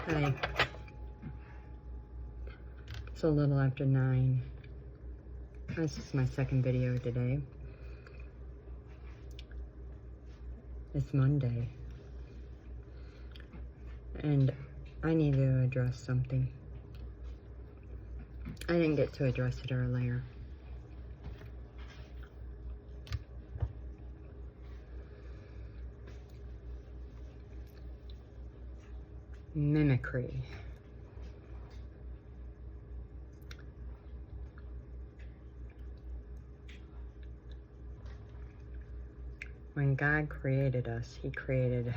Hi. It's a little after 9. This is my second video today. It's Monday. And I need to address something. I didn't get to address it earlier. Mimicry. When God created us, He created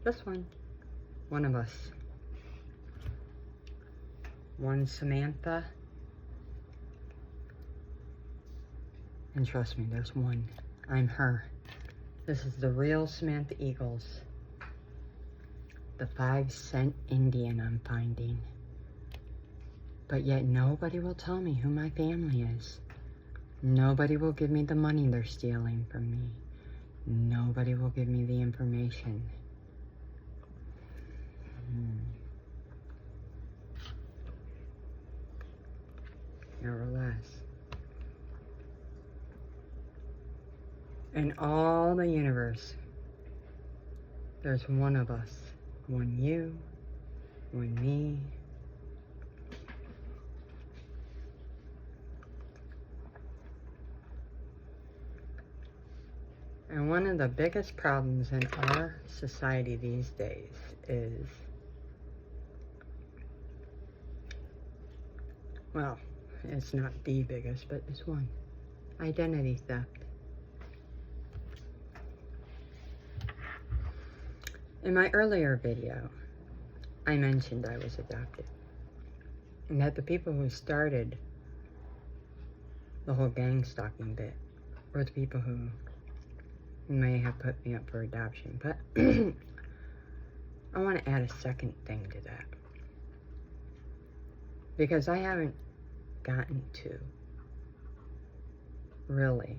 just one of us. One Samantha. And trust me, there's one. I'm her. This is the real Samantha Eagles. The 5-cent Indian I'm finding. But yet nobody will tell me who my family is. Nobody will give me the money they're stealing from me. Nobody will give me the information. Nevertheless. In all the universe, there's one of us. One you, one me. And one of the biggest problems in our society these days is, well, it's not the biggest, but it's one. Identity theft. In my earlier video, I mentioned I was adopted. And that the people who started the whole gang stalking bit were the people who may have put me up for adoption. But I want to add a second thing to that. Because I haven't gotten to really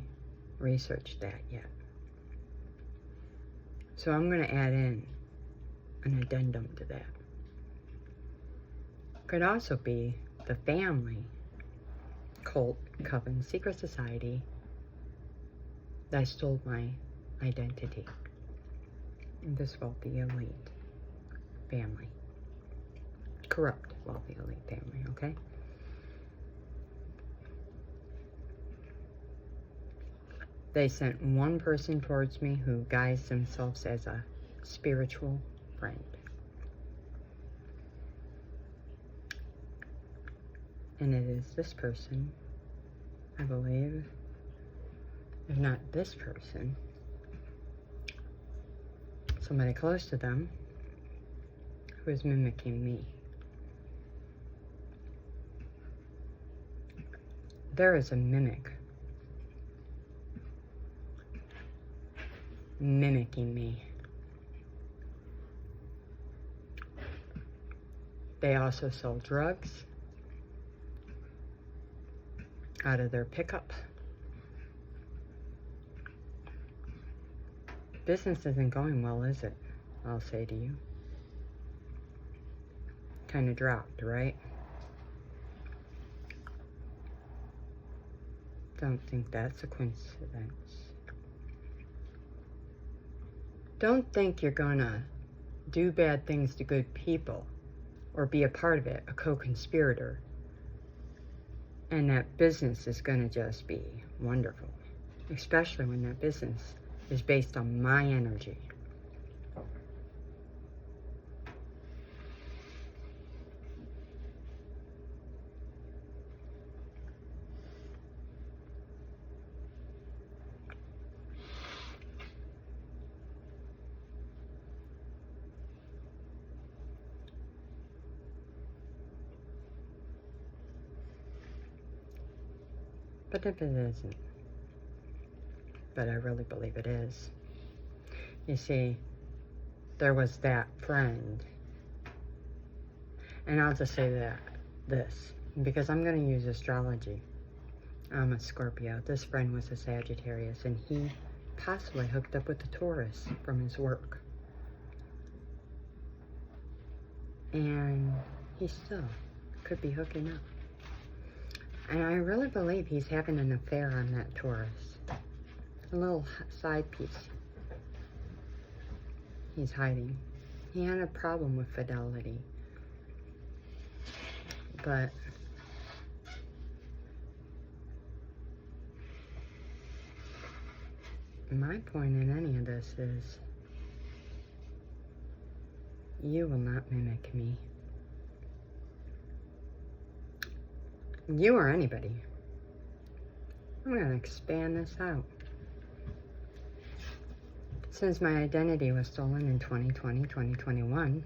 research that yet. So I'm going to add in an addendum to that. Could also be the family, cult, coven, secret society that stole my identity. This wealthy elite family. Corrupt wealthy elite family, okay? They sent one person towards me who guised themselves as a spiritual friend. And it is this person, I believe, if not this person, somebody close to them, who is mimicking me. There is a mimic mimicking me. They also sell drugs out of their pickup. Business isn't going well, is it? I'll say to you. Kind of dropped, right? Don't think that's a coincidence. Don't think you're gonna do bad things to good people or be a part of it, a co-conspirator, and that business is gonna just be wonderful, especially when that business is based on my energy. But if it isn't, but I really believe it is. You see, there was that friend, and I'll just say this, because I'm going to use astrology. I'm a Scorpio. This friend was a Sagittarius, and he possibly hooked up with a Taurus from his work. And he still could be hooking up. And I really believe he's having an affair on that Taurus. A little side piece he's hiding. He had a problem with fidelity. But my point in any of this is you will not mimic me. You or anybody. I'm going to expand this out. Since my identity was stolen in 2020, 2021,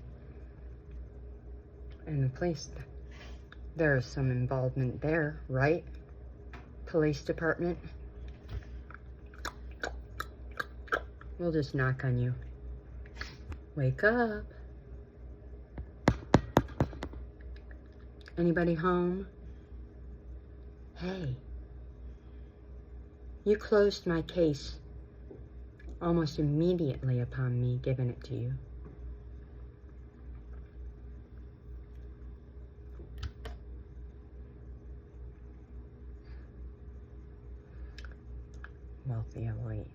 and the police, there's some involvement there, right? Police department. We'll just knock on you. Wake up. Anybody home? Hey. You closed my case almost immediately upon me giving it to you. Wealthy elite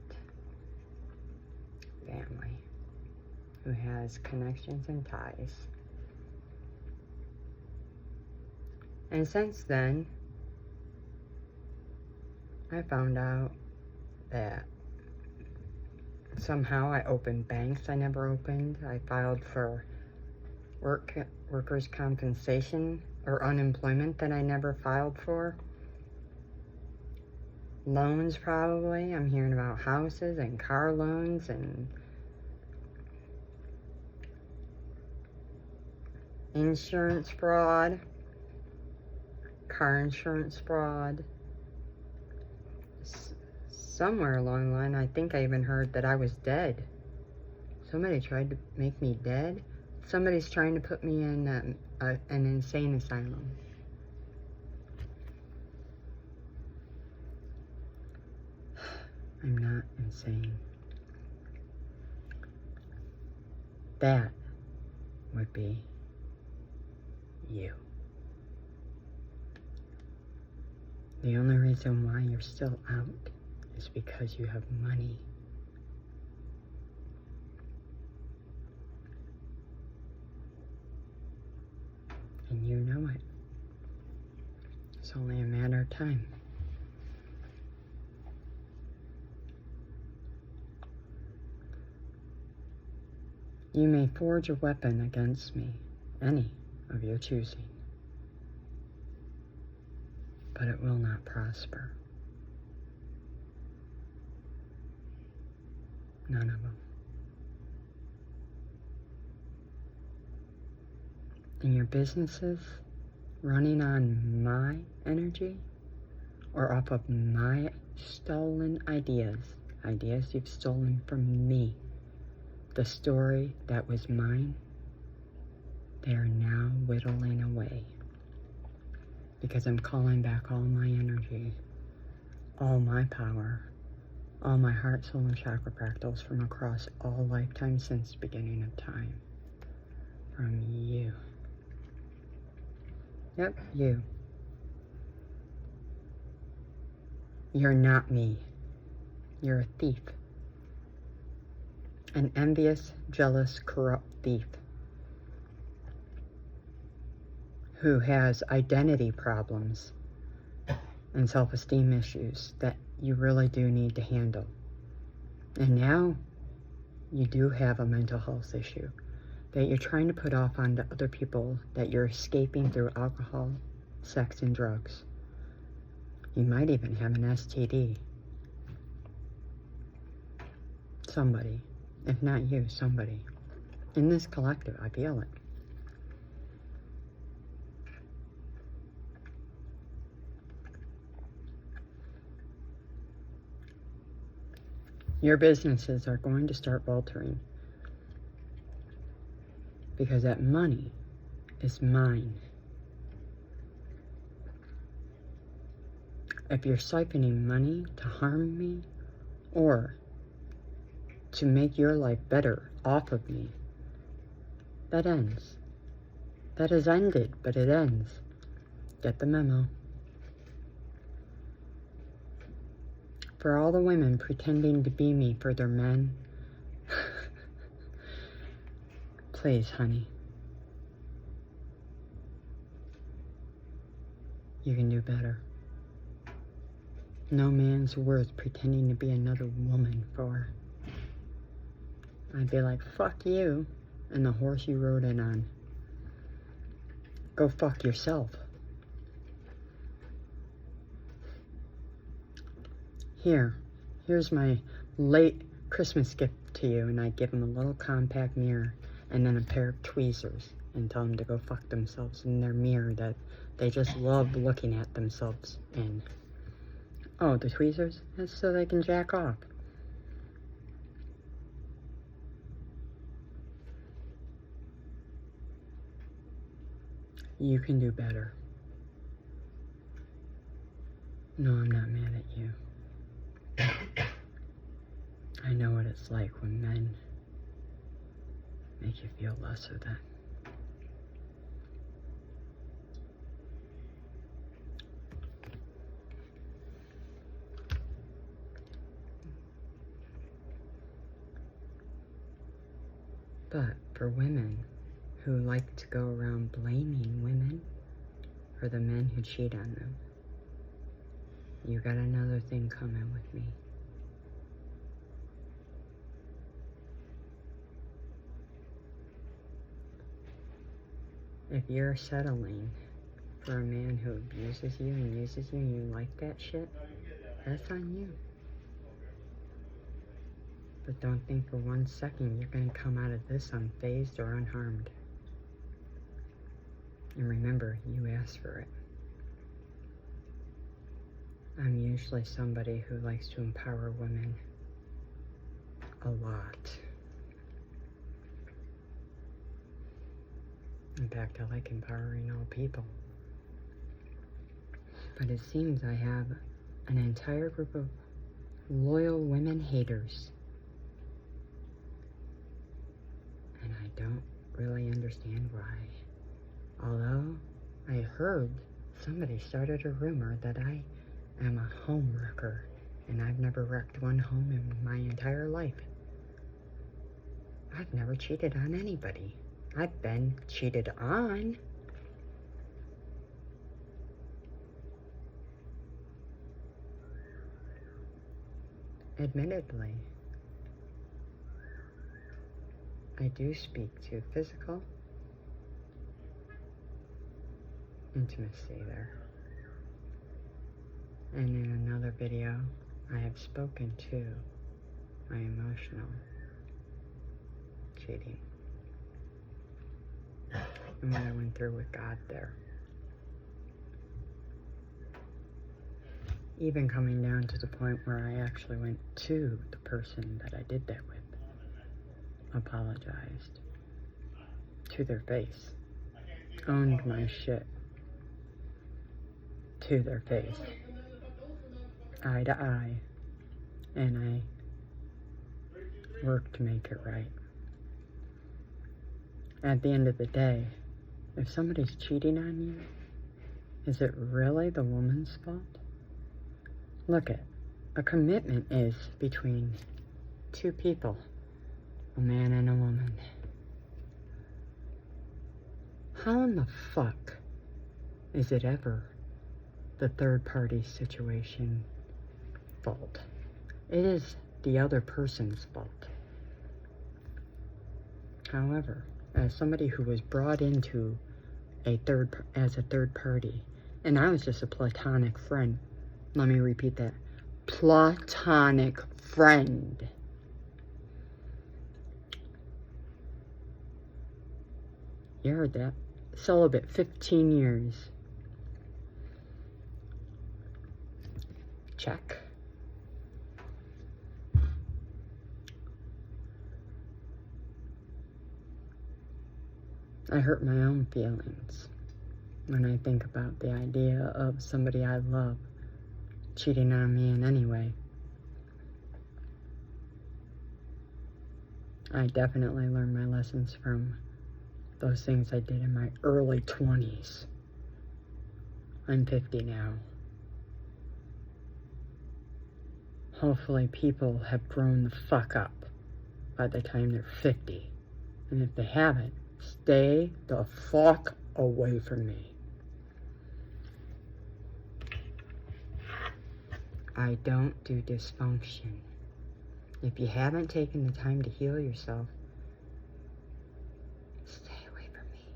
family who has connections and ties. And since then, I found out that somehow I opened banks I never opened. I filed for workers' compensation or unemployment that I never filed for. Loans, probably. I'm hearing about houses and car loans and insurance fraud, car insurance fraud. Somewhere along the line, I think I even heard that I was dead. Somebody tried to make me dead. Somebody's trying to put me in an insane asylum. I'm not insane. That would be you. The only reason why you're still out is because you have money. And you know it. It's only a matter of time. You may forge a weapon against me, any of your choosing, but it will not prosper. None of them. And your businesses running on my energy or off of my stolen ideas you've stolen from me, the story that was mine, they are now whittling away. Because I'm calling back all my energy, all my power, all my heart, soul, and chakra fractals from across all lifetimes since the beginning of time. From you. Yep, you. You're not me. You're a thief. An envious, jealous, corrupt thief who has identity problems and self-esteem issues that you really do need to handle. And now you do have a mental health issue that you're trying to put off onto other people that you're escaping through alcohol, sex, and drugs. You might even have an STD. Somebody. If not you, somebody. In this collective, I feel it. Your businesses are going to start faltering because that money is mine. If you're siphoning money to harm me or to make your life better off of me, that ends. that has ended, but it ends. Get the memo. For all the women pretending to be me for their men, please, honey. You can do better. No man's worth pretending to be another woman for. I'd be like, fuck you and the horse you rode in on. Go fuck yourself. Here's my late Christmas gift to you, and I give them a little compact mirror and then a pair of tweezers and tell them to go fuck themselves in their mirror that they just love looking at themselves in. Oh, the tweezers? That's so they can jack off. You can do better. No, I'm not mad at you. I know what it's like when men make you feel lesser than. But for women who like to go around blaming women for the men who cheat on them, you got another thing coming with me. If you're settling for a man who abuses you and uses you and you like that shit, that's on you. But don't think for 1 second you're going to come out of this unfazed or unharmed. And remember, you asked for it. I'm usually somebody who likes to empower women a lot. In fact, I like empowering all people. But it seems I have an entire group of loyal women haters. And I don't really understand why. Although I heard somebody started a rumor that I am a home wrecker, and I've never wrecked one home in my entire life. I've never cheated on anybody. I've been cheated on. Admittedly, I do speak to physical intimacy there. And in another video, I have spoken to my emotional cheating. And what I went through with God there. Even coming down to the point where I actually went to the person that I did that with. Apologized. To their face. Owned my shit. To their face. Eye to eye. And I worked to make it right. At the end of the day, if somebody's cheating on you, is it really the woman's fault? Look it, a commitment is between two people, a man and a woman. How in the fuck is it ever the third party situation fault? It is the other person's fault. However, as somebody who was brought into as a third party, and I was just a platonic friend. Let me repeat that. Platonic friend. You heard that. Celibate 15 years. Check. I hurt my own feelings when I think about the idea of somebody I love cheating on me in any way. I definitely learned my lessons from Those things I did in my early 20s. I'm 50 now. Hopefully people have grown the fuck up by the time they're 50. And if they haven't, stay the fuck away from me. I don't do dysfunction. If you haven't taken the time to heal yourself, stay away from me.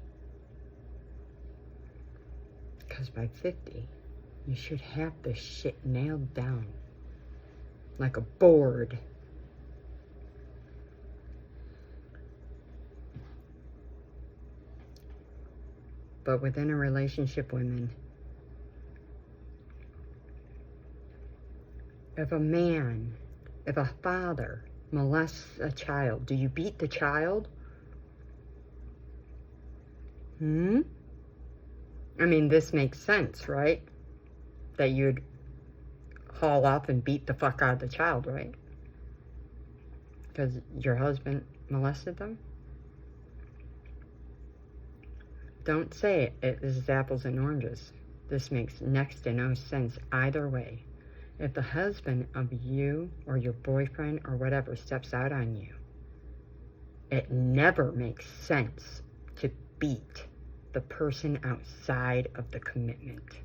Because by 50, you should have this shit nailed down. Like a board. But within a relationship, women, if a father molests a child, do you beat the child? I mean, this makes sense, right? That you'd haul off and beat the fuck out of the child, right? Because your husband molested them? Don't say it. This is apples and oranges. This makes next to no sense either way. If the husband of you or your boyfriend or whatever steps out on you, it never makes sense to beat the person outside of the commitment.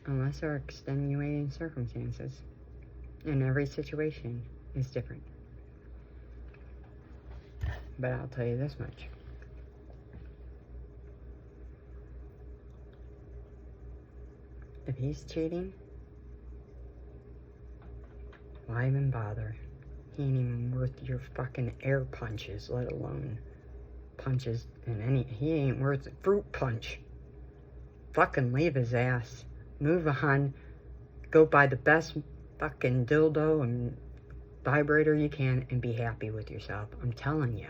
Unless there are extenuating circumstances. And every situation is different. But I'll tell you this much. If he's cheating, why even bother? He ain't even worth your fucking air punches, let alone punches in any... He ain't worth a fruit punch. Fucking leave his ass. Move on. Go buy the best fucking dildo and vibrator you can and be happy with yourself. I'm telling you.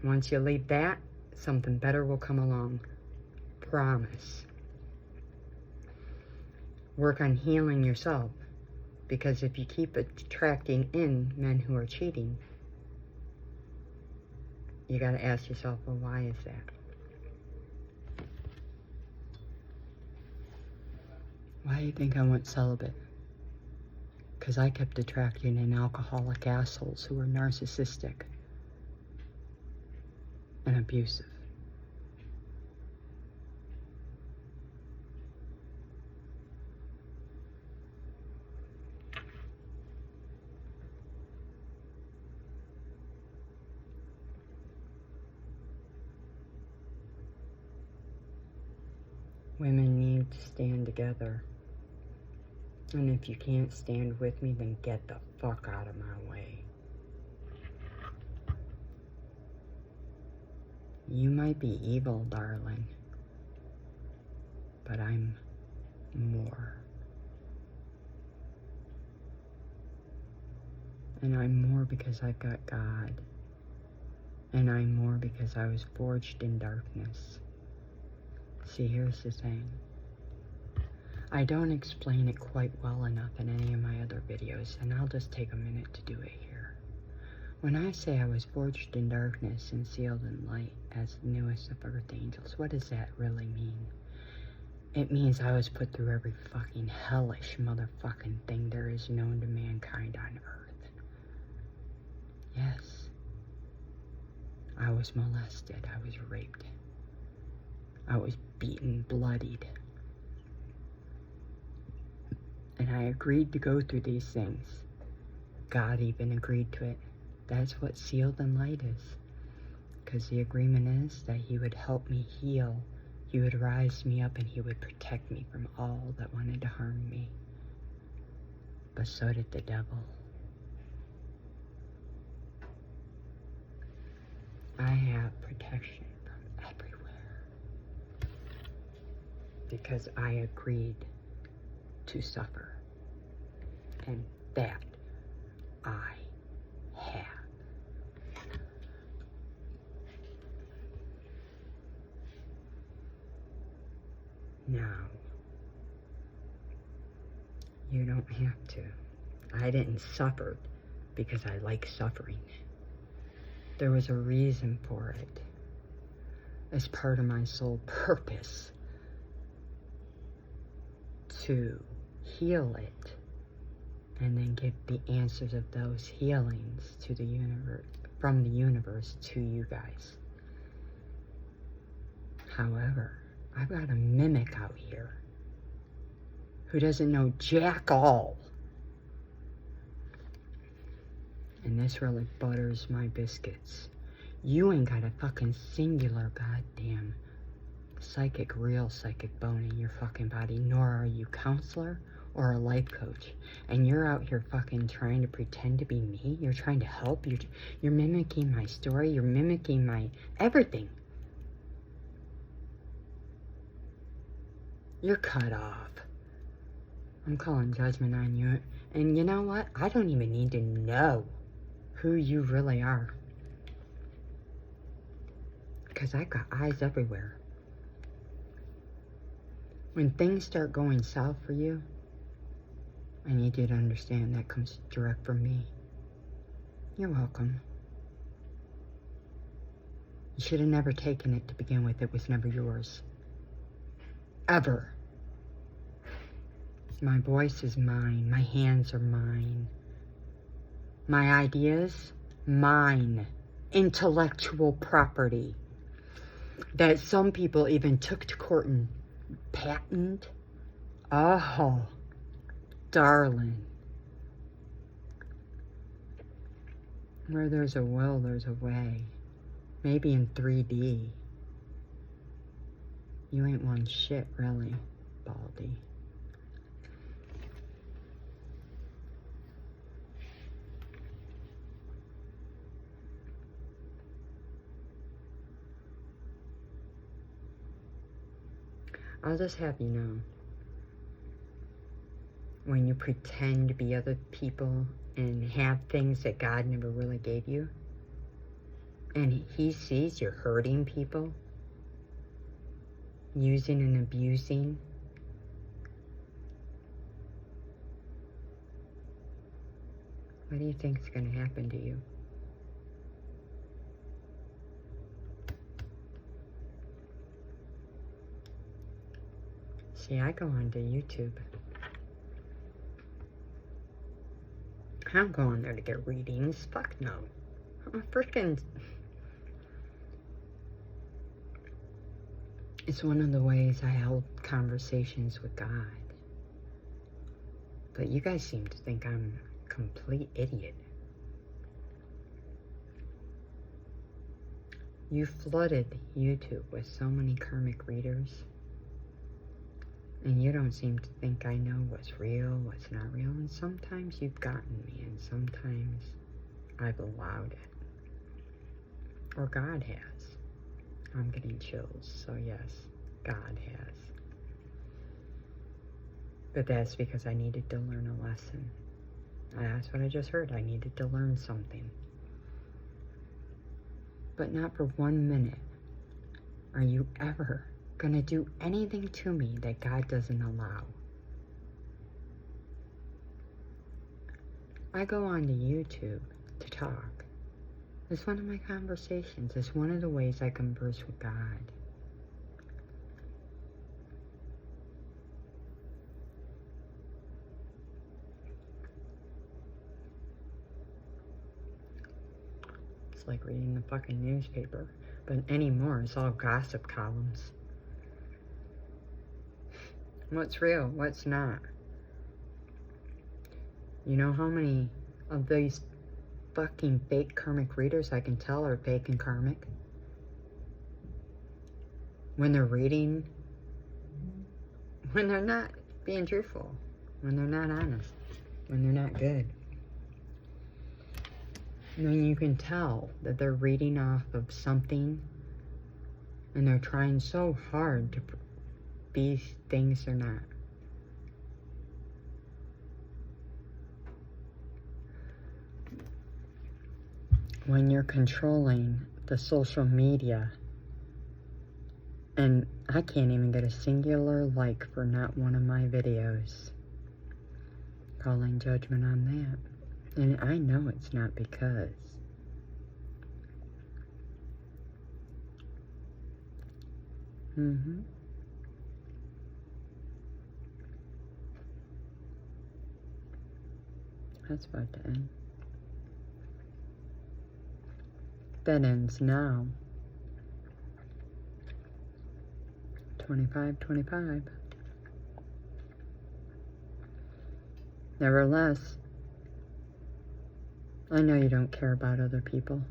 Once you leave that, something better will come along. Promise. Work on healing yourself. Because if you keep attracting in men who are cheating, you gotta ask yourself, well, why is that? Why do you think I went celibate? Because I kept attracting in alcoholic assholes who were narcissistic and abusive. Women need to stand together. And if you can't stand with me, then get the fuck out of my way. You might be evil, darling, but I'm more. And I'm more because I've got God. And I'm more because I was forged in darkness. See, here's the thing. I don't explain it quite well enough in any of my other videos, and I'll just take a minute to do it here. When I say I was forged in darkness and sealed in light as the newest of earth angels, what does that really mean? It means I was put through every fucking hellish motherfucking thing there is known to mankind on earth. Yes. I was molested. I was raped. I was beaten, bloodied. And I agreed to go through these things. God even agreed to it. That's what sealed in light is. Because the agreement is that he would help me heal. He would rise me up and he would protect me from all that wanted to harm me. But so did the devil. I have protection from everywhere. Because I agreed to suffer. And that I have. Now, You don't have to. I didn't suffer because I like suffering. There was a reason for it. As part of my soul purpose to heal it and then give the answers of those healings to the universe, from the universe to you guys. However, I've got a mimic out here who doesn't know jack all. And this really butters my biscuits. You ain't got a fucking singular goddamn real psychic bone in your fucking body, nor are you counselor or a life coach. And you're out here fucking trying to pretend to be me. You're trying to help. You're mimicking my story. You're mimicking my everything. You're cut off. I'm calling judgment on you. And you know what? I don't even need to know who you really are. Because I've got eyes everywhere. When things start going south for you, I need you to understand that comes direct from me. You're welcome. You should have never taken it to begin with. It was never yours. Ever. My voice is mine. My hands are mine. My ideas, mine. Intellectual property that some people even took to court and patent. Oh, darling. Where there's a will, there's a way. Maybe in 3D. You ain't one shit, really, Baldy. I'll just have you know, when you pretend to be other people and have things that God never really gave you, and He sees you're hurting people, using and abusing, what do you think is going to happen to you? See, I go onto YouTube. I don't go on there to get readings. Fuck no. I'm a freaking... It's one of the ways I held conversations with God. But you guys seem to think I'm a complete idiot. You flooded YouTube with so many karmic readers. And you don't seem to think I know what's real, what's not real. And sometimes you've gotten me, and sometimes I've allowed it. Or God has. I'm getting chills, so yes, God has. But that's because I needed to learn a lesson. That's what I just heard. I needed to learn something. But not for 1 minute are you ever gonna do anything to me that God doesn't allow. I go on to YouTube to talk. It's one of my conversations. It's one of the ways I converse with God. It's like reading the fucking newspaper. But anymore, it's all gossip columns. What's real? What's not? You know how many of these fucking fake karmic readers I can tell are fake and karmic? When they're reading, when they're not being truthful, when they're not honest, when they're not good. When you can tell that they're reading off of something and they're trying so hard to be things they're not. When you're controlling the social media, and I can't even get a singular like for not one of my videos. calling judgment on that. And I know it's not because. That's about to end. That ends now. 25-25. Nevertheless, I know you don't care about other people.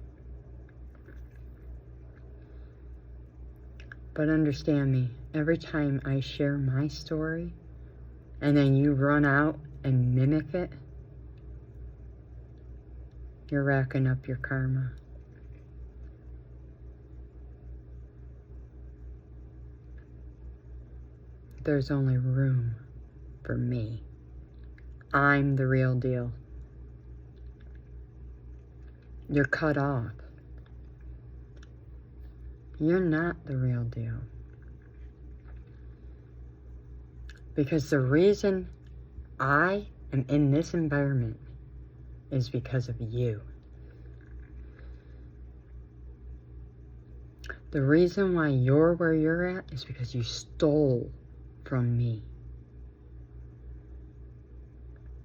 But understand me, every time I share my story, and then you run out and mimic it, you're racking up your karma. There's only room for me. I'm the real deal. You're cut off. You're not the real deal. Because the reason I am in this environment is because of you. The reason why you're where you're at is because you stole from me.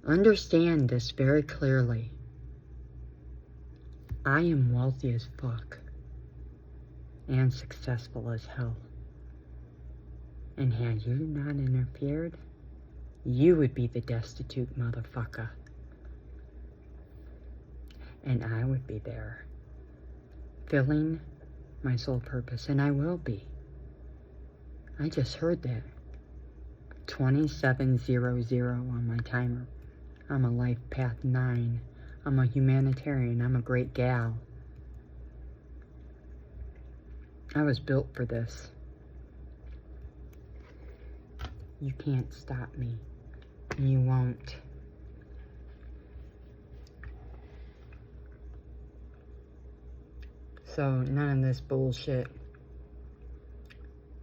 Understand this very clearly. I am wealthy as fuck and successful as hell. And had you not interfered, you would be the destitute motherfucker. And I would be there, filling my sole purpose, and I will be. I just heard that. 2700 on my timer. I'm a life path 9. I'm a humanitarian. I'm a great gal. I was built for this. You can't stop me. And you won't. So none of this bullshit.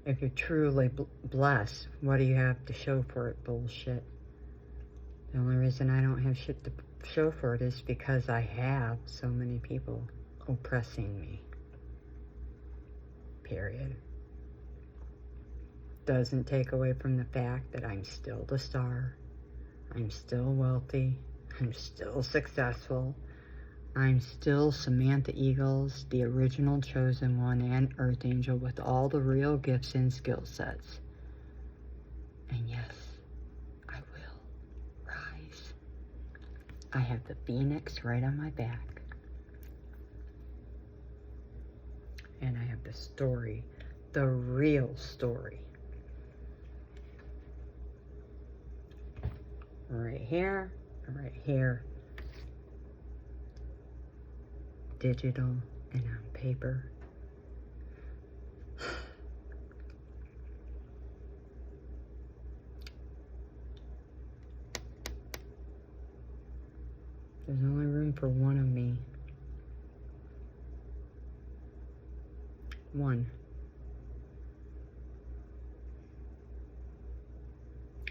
If you're truly blessed, what do you have to show for it? Bullshit. The only reason I don't have shit to show for it is because I have so many people oppressing me. Period. Doesn't take away from the fact that I'm still the star. I'm still wealthy. I'm still successful. I'm still Samantha Eagles, the original chosen one and Earth Angel with all the real gifts and skill sets. And yes, I will rise. I have the phoenix right on my back. And I have the story, the real story. Right here, right here. Digital and on paper. There's only room for one of me. One.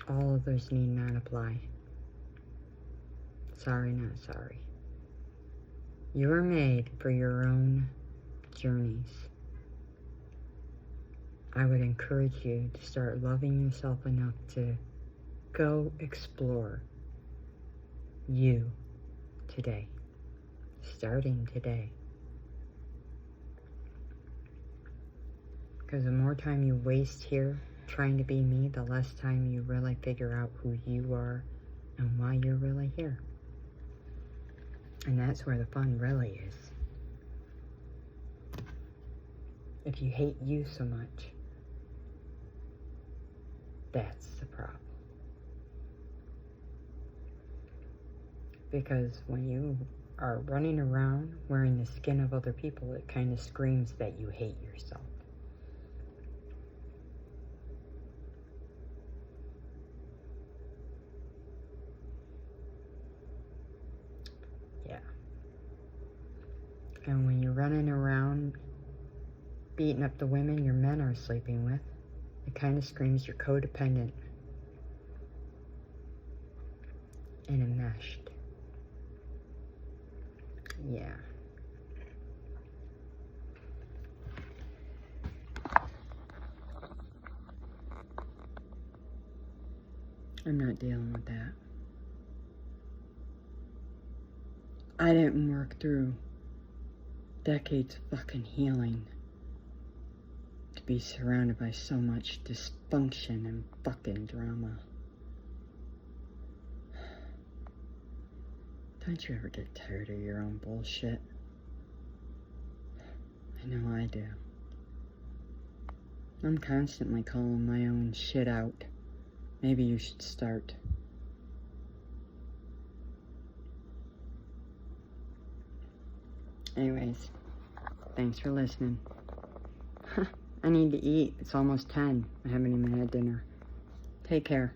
All others need not apply. Sorry, not sorry. You are made for your own journeys. I would encourage you to start loving yourself enough to go explore you today. Starting today. Because the more time you waste here trying to be me, the less time you really figure out who you are and why you're really here. And that's where the fun really is. If you hate you so much, that's the problem. Because when you are running around wearing the skin of other people, it kind of screams that you hate yourself. Yeah. And when you're running around beating up the women your men are sleeping with, it kind of screams you're codependent. and enmeshed. Yeah. I'm not dealing with that. I didn't work through decades of fucking healing to be surrounded by so much dysfunction and fucking drama. Don't you ever get tired of your own bullshit? I know I do. I'm constantly calling my own shit out. Maybe you should start. Anyways, thanks for listening. I need to eat. It's almost 10. I haven't even had dinner. Take care.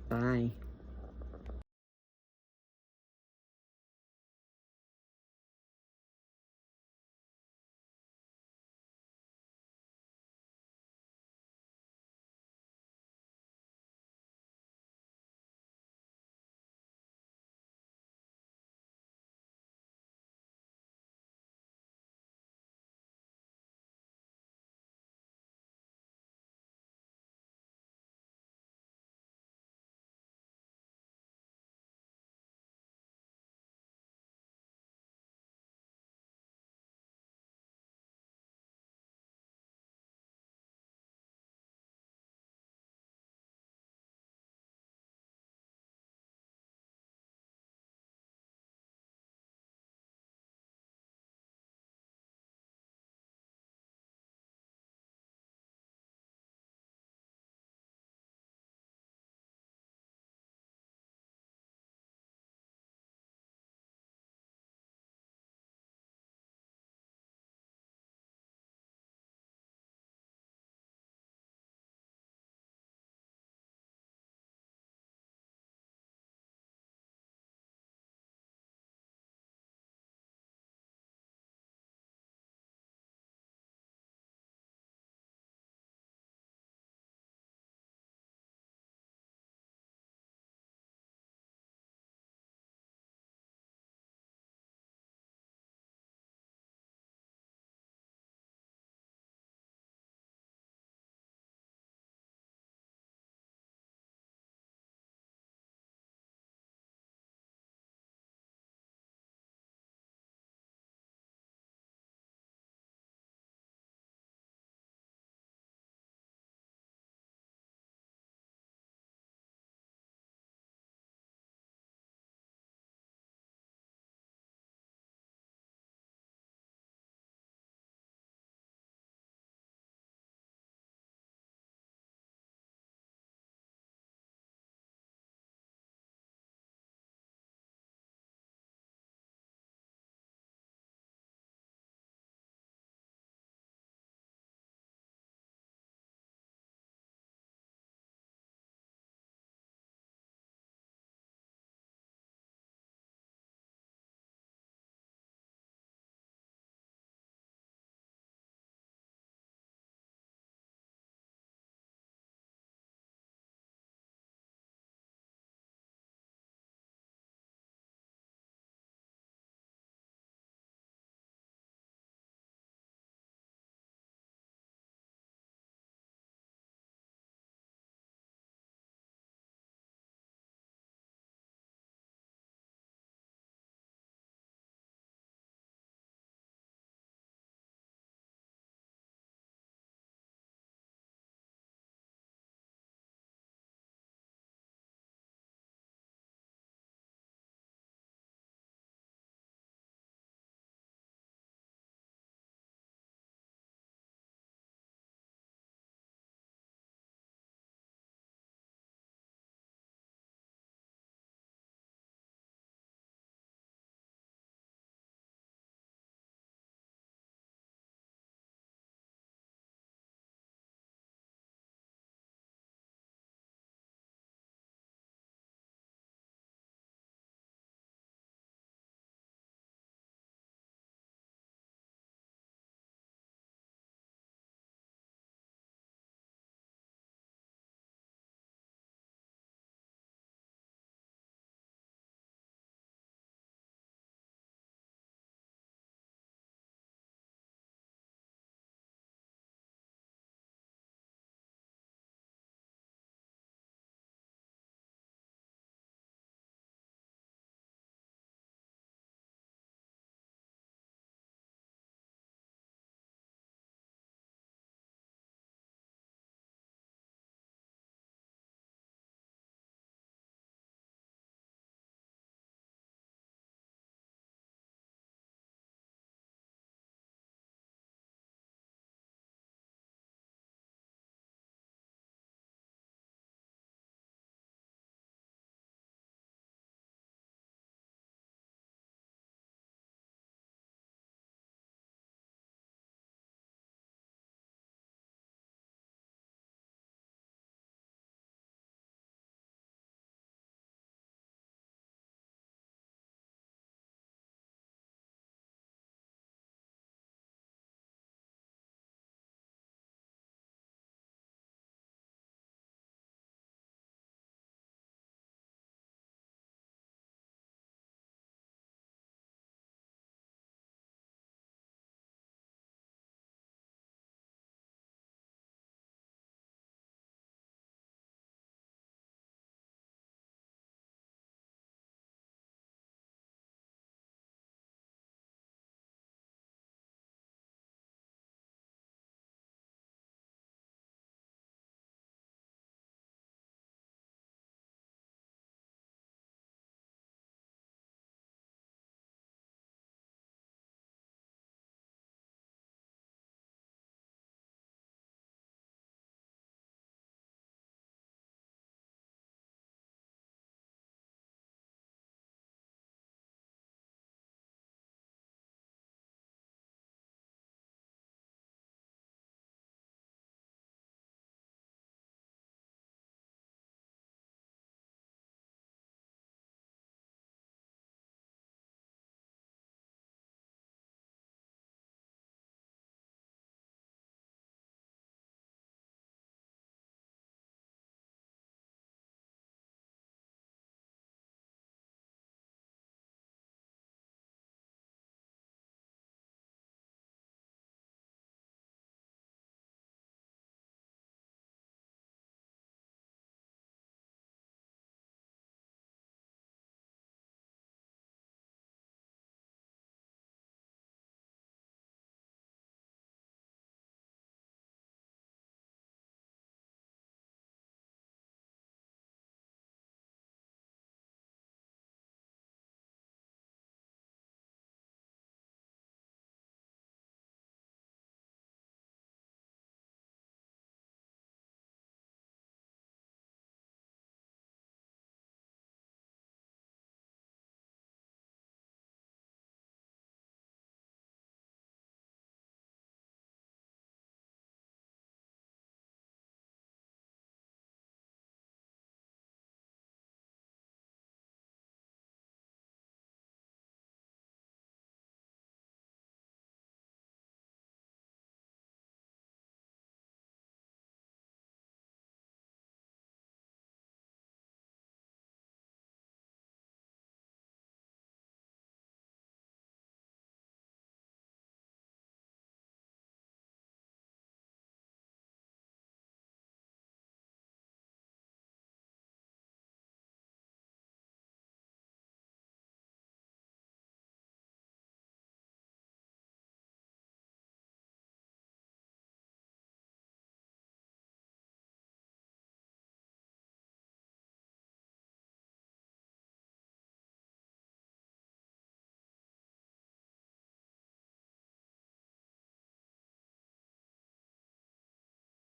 Bye.